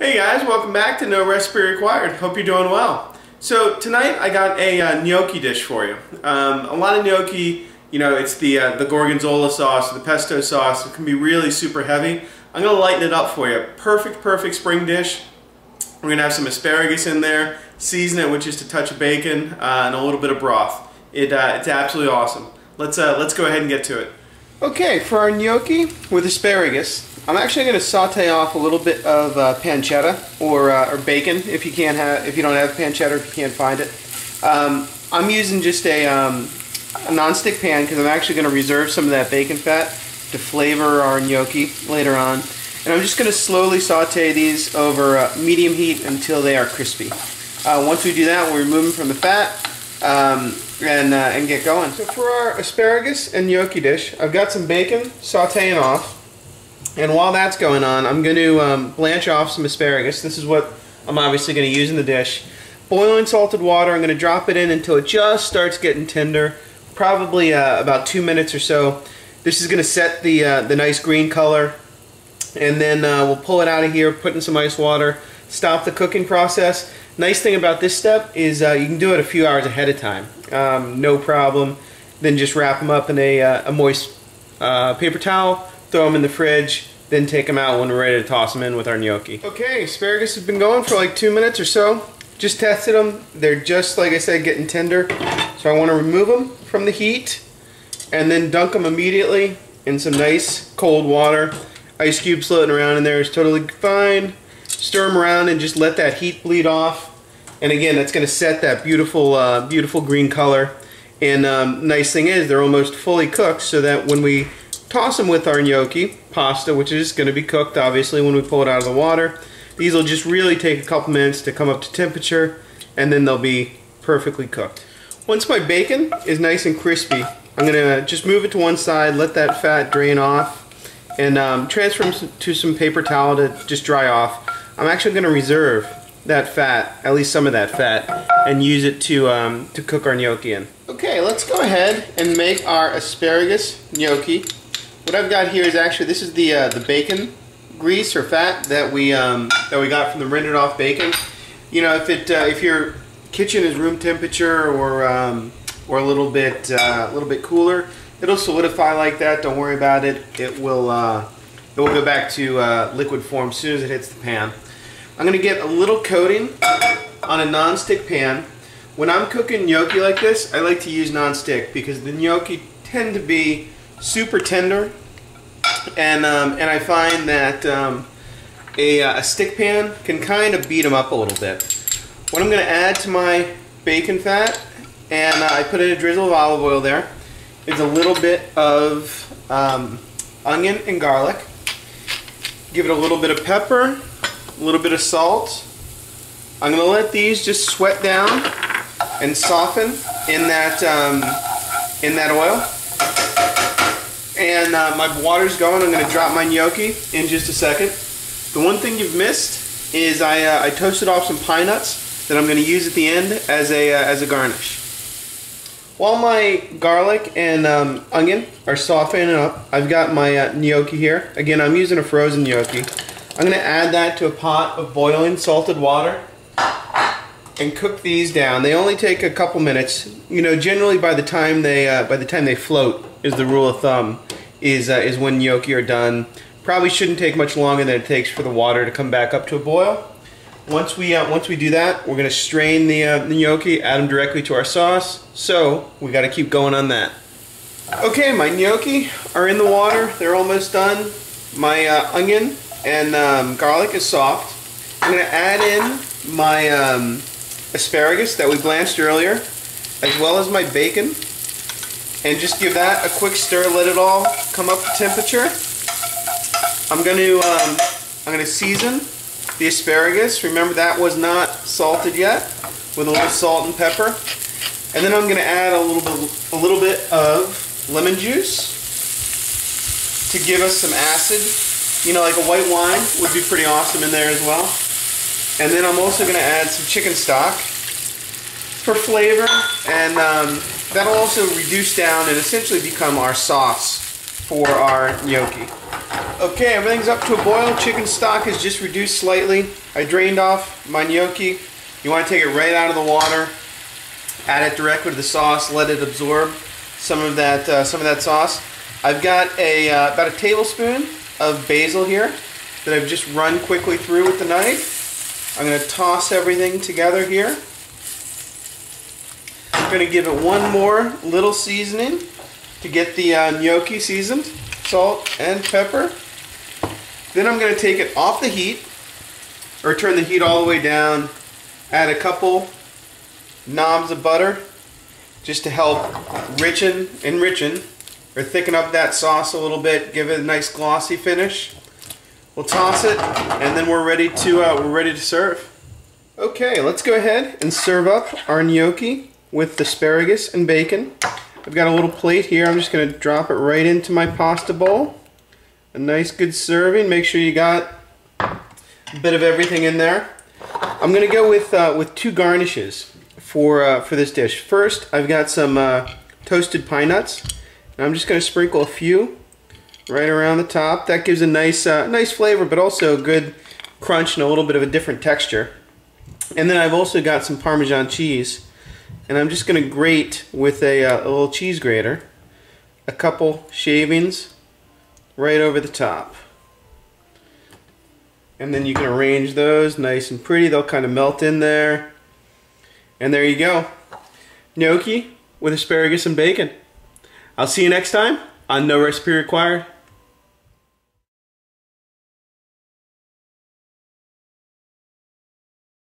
Hey guys, welcome back to No Recipe Required. Hope you're doing well. So tonight I got a gnocchi dish for you. A lot of gnocchi, you know, it's the gorgonzola sauce, the pesto sauce. It can be really super heavy. I'm going to lighten it up for you. Perfect spring dish. We're going to have some asparagus in there, season it with just a touch of bacon and a little bit of broth. It's absolutely awesome. Let's go ahead and get to it. Okay, for our gnocchi with asparagus, I'm actually going to saute off a little bit of pancetta or bacon if you don't have pancetta, if you can't find it. I'm using just a non-stick pan because I'm actually going to reserve some of that bacon fat to flavor our gnocchi later on. And I'm just going to slowly saute these over medium heat until they are crispy. Once we do that, we'll remove them from the fat and get going. So for our asparagus and gnocchi dish, I've got some bacon sauteing off. And while that's going on, I'm going to blanch off some asparagus. This is what I'm obviously going to use in the dish. Boiling salted water, I'm going to drop it in until it just starts getting tender, probably about 2 minutes or so. This is going to set the nice green color, and then we'll pull it out of here, put in some ice water, stop the cooking process. Nice thing about this step is you can do it a few hours ahead of time, no problem. Then just wrap them up in a moist paper towel, throw them in the fridge, then take them out when we're ready to toss them in with our gnocchi. Okay, asparagus has been going for like 2 minutes or so. Just tested them. They're just, like I said, getting tender. So I want to remove them from the heat and then dunk them immediately in some nice cold water. Ice cubes floating around in there is totally fine. Stir them around and just let that heat bleed off. And again, that's going to set that beautiful, beautiful green color. And nice thing is, they're almost fully cooked, so that when we toss them with our gnocchi pasta, which is going to be cooked obviously when we pull it out of the water, these will just really take a couple minutes to come up to temperature, and then they'll be perfectly cooked. Once my bacon is nice and crispy, I'm going to just move it to one side, let that fat drain off, and transfer them to some paper towel to just dry off. I'm actually going to reserve that fat, at least some of that fat, and use it to cook our gnocchi in. Okay, let's go ahead and make our asparagus gnocchi. What I've got here is actually, this is the bacon grease or fat that we got from the rendered off bacon. You know, if your kitchen is room temperature or a little bit cooler, it'll solidify like that. Don't worry about it. It will go back to liquid form as soon as it hits the pan. I'm going to get a little coating on a non-stick pan. When I'm cooking gnocchi like this, I like to use non-stick because the gnocchi tend to be super tender, and I find that a stick pan can kind of beat them up a little bit. What I'm going to add to my bacon fat, and I put in a drizzle of olive oil there, is a little bit of onion and garlic. Give it a little bit of pepper, a little bit of salt. I'm going to let these just sweat down and soften in that oil. And my water's going. I'm going to drop my gnocchi in just a second. The one thing you've missed is I toasted off some pine nuts that I'm going to use at the end as a garnish. While my garlic and onion are softening up, I've got my gnocchi here. Again, I'm using a frozen gnocchi. I'm going to add that to a pot of boiling salted water and cook these down. They only take a couple minutes. You know, generally by the time they float is the rule of thumb. Is when gnocchi are done. Probably shouldn't take much longer than it takes for the water to come back up to a boil. Once we do that, we're going to strain the gnocchi, add them directly to our sauce. So we got to keep going on that. Okay, my gnocchi are in the water. They're almost done. My onion and garlic is soft. I'm going to add in my asparagus that we blanched earlier, as well as my bacon, and just give that a quick stir. Let it all come up to temperature. I'm going to season the asparagus. Remember, that was not salted yet, with a little salt and pepper. And then I'm going to add a little bit of lemon juice to give us some acid. You know, like a white wine would be pretty awesome in there as well. And then I'm also going to add some chicken stock for flavor, and that'll also reduce down and essentially become our sauce for our gnocchi. Okay, everything's up to a boil. Chicken stock is just reduced slightly. I drained off my gnocchi. You want to take it right out of the water, add it directly to the sauce, let it absorb some of that sauce. I've got about a tablespoon of basil here that I've just run quickly through with the knife. I'm going to toss everything together here. I'm going to give it one more little seasoning to get the gnocchi seasoned, salt and pepper. Then I'm going to take it off the heat, or turn the heat all the way down, add a couple knobs of butter just to help enrichen or thicken up that sauce a little bit, give it a nice glossy finish. We'll toss it, and then we're ready to serve. Okay, let's go ahead and serve up our gnocchi with asparagus and bacon. I've got a little plate here. I'm just going to drop it right into my pasta bowl. A nice good serving. Make sure you got a bit of everything in there. I'm going to go with two garnishes for this dish. First, I've got some toasted pine nuts, and I'm just going to sprinkle a few right around the top. That gives a nice flavor, but also a good crunch and a little bit of a different texture. And then I've also got some Parmesan cheese, and I'm just going to grate with a little cheese grater a couple shavings right over the top. And then you can arrange those nice and pretty. They'll kind of melt in there. And there you go. Gnocchi with asparagus and bacon. I'll see you next time on No Recipe Required.